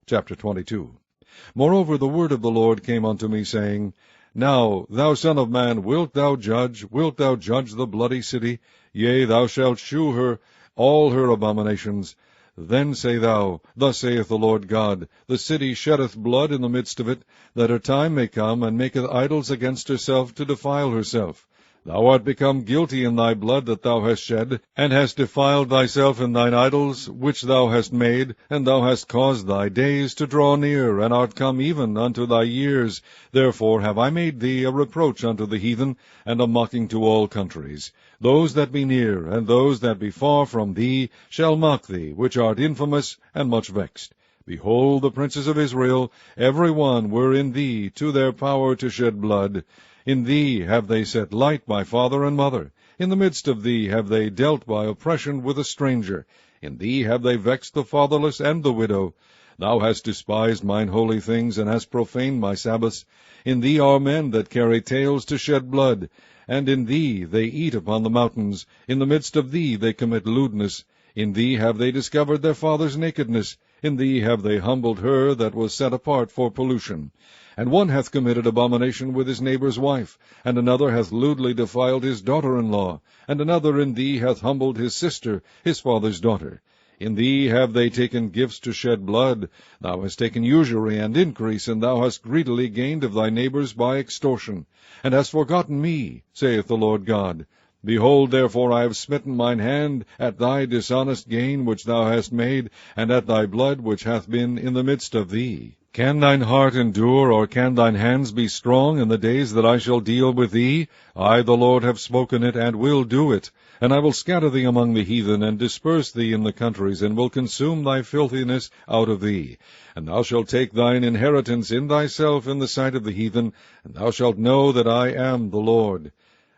Chapter 22. Moreover the word of the Lord came unto me, saying, Now, thou son of man, wilt thou judge the bloody city? Yea, thou shalt shew her all her abominations. Then say thou, Thus saith the Lord God, The city sheddeth blood in the midst of it, that her time may come, and maketh idols against herself to defile herself. Thou art become guilty in thy blood that thou hast shed, and hast defiled thyself in thine idols which thou hast made, and thou hast caused thy days to draw near, and art come even unto thy years. Therefore have I made thee a reproach unto the heathen, and a mocking to all countries. Those that be near, and those that be far from thee, shall mock thee, which art infamous and much vexed. Behold, the princes of Israel, every one were in thee to their power to shed blood. In thee have they set light by father and mother. In the midst of thee have they dealt by oppression with a stranger. In thee have they vexed the fatherless and the widow. Thou hast despised mine holy things, and hast profaned my Sabbaths. In thee are men that carry tales to shed blood, and in thee they eat upon the mountains. In the midst of thee they commit lewdness. In thee have they discovered their father's nakedness. In thee have they humbled her that was set apart for pollution. And one hath committed abomination with his neighbour's wife, and another hath lewdly defiled his daughter-in-law, and another in thee hath humbled his sister, his father's daughter. In thee have they taken gifts to shed blood. Thou hast taken usury and increase, and thou hast greedily gained of thy neighbours by extortion, and hast forgotten me, saith the Lord God. Behold, therefore, I have smitten mine hand at thy dishonest gain which thou hast made, and at thy blood which hath been in the midst of thee. Can thine heart endure, or can thine hands be strong in the days that I shall deal with thee? I, the Lord, have spoken it, and will do it. And I will scatter thee among the heathen, and disperse thee in the countries, and will consume thy filthiness out of thee. And thou shalt take thine inheritance in thyself in the sight of the heathen, and thou shalt know that I am the Lord.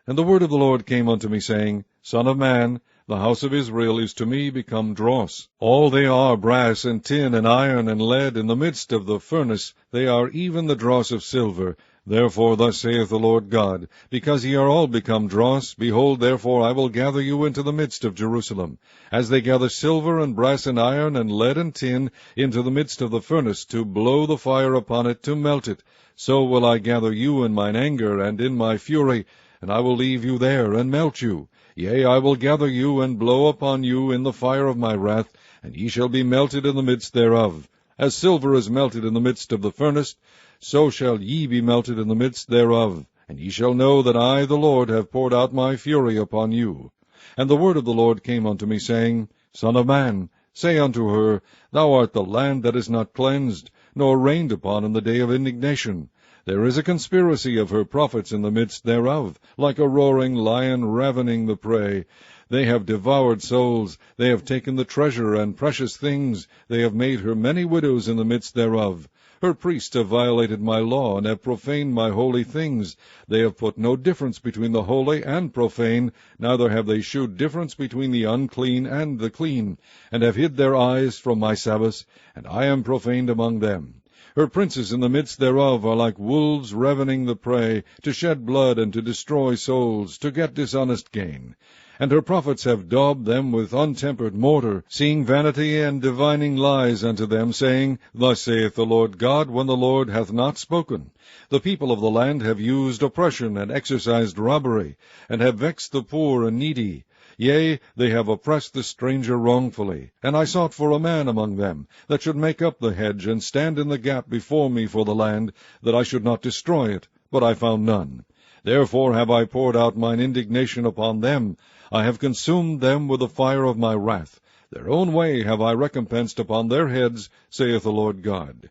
And the word of the Lord came unto me, saying, Son of man, the house of Israel is to me become dross. All they are brass and tin and iron and lead. In the midst of the furnace they are even the dross of silver. Therefore thus saith the Lord God, Because ye are all become dross, behold, therefore I will gather you into the midst of Jerusalem, as they gather silver and brass and iron and lead and tin into the midst of the furnace, to blow the fire upon it, to melt it. So will I gather you in mine anger and in my fury, and I will leave you there, and melt you. Yea, I will gather you, and blow upon you in the fire of my wrath, and ye shall be melted in the midst thereof. As silver is melted in the midst of the furnace, so shall ye be melted in the midst thereof. And ye shall know that I, the Lord, have poured out my fury upon you. And the word of the Lord came unto me, saying, Son of man, say unto her, Thou art the land that is not cleansed, nor rained upon in the day of indignation. There is a conspiracy of her prophets in the midst thereof, like a roaring lion ravening the prey. They have devoured souls, they have taken the treasure and precious things, they have made her many widows in the midst thereof. Her priests have violated my law, and have profaned my holy things. They have put no difference between the holy and profane, neither have they shewed difference between the unclean and the clean, and have hid their eyes from my Sabbaths, and I am profaned among them. Her princes in the midst thereof are like wolves ravening the prey, to shed blood and to destroy souls, to get dishonest gain. And her prophets have daubed them with untempered mortar, seeing vanity and divining lies unto them, saying, Thus saith the Lord God, when the Lord hath not spoken. The people of the land have used oppression and exercised robbery, and have vexed the poor and needy. Yea, they have oppressed the stranger wrongfully. And I sought for a man among them, that should make up the hedge, and stand in the gap before me for the land, that I should not destroy it, but I found none. Therefore have I poured out mine indignation upon them. I have consumed them with the fire of my wrath. Their own way have I recompensed upon their heads, saith the Lord God.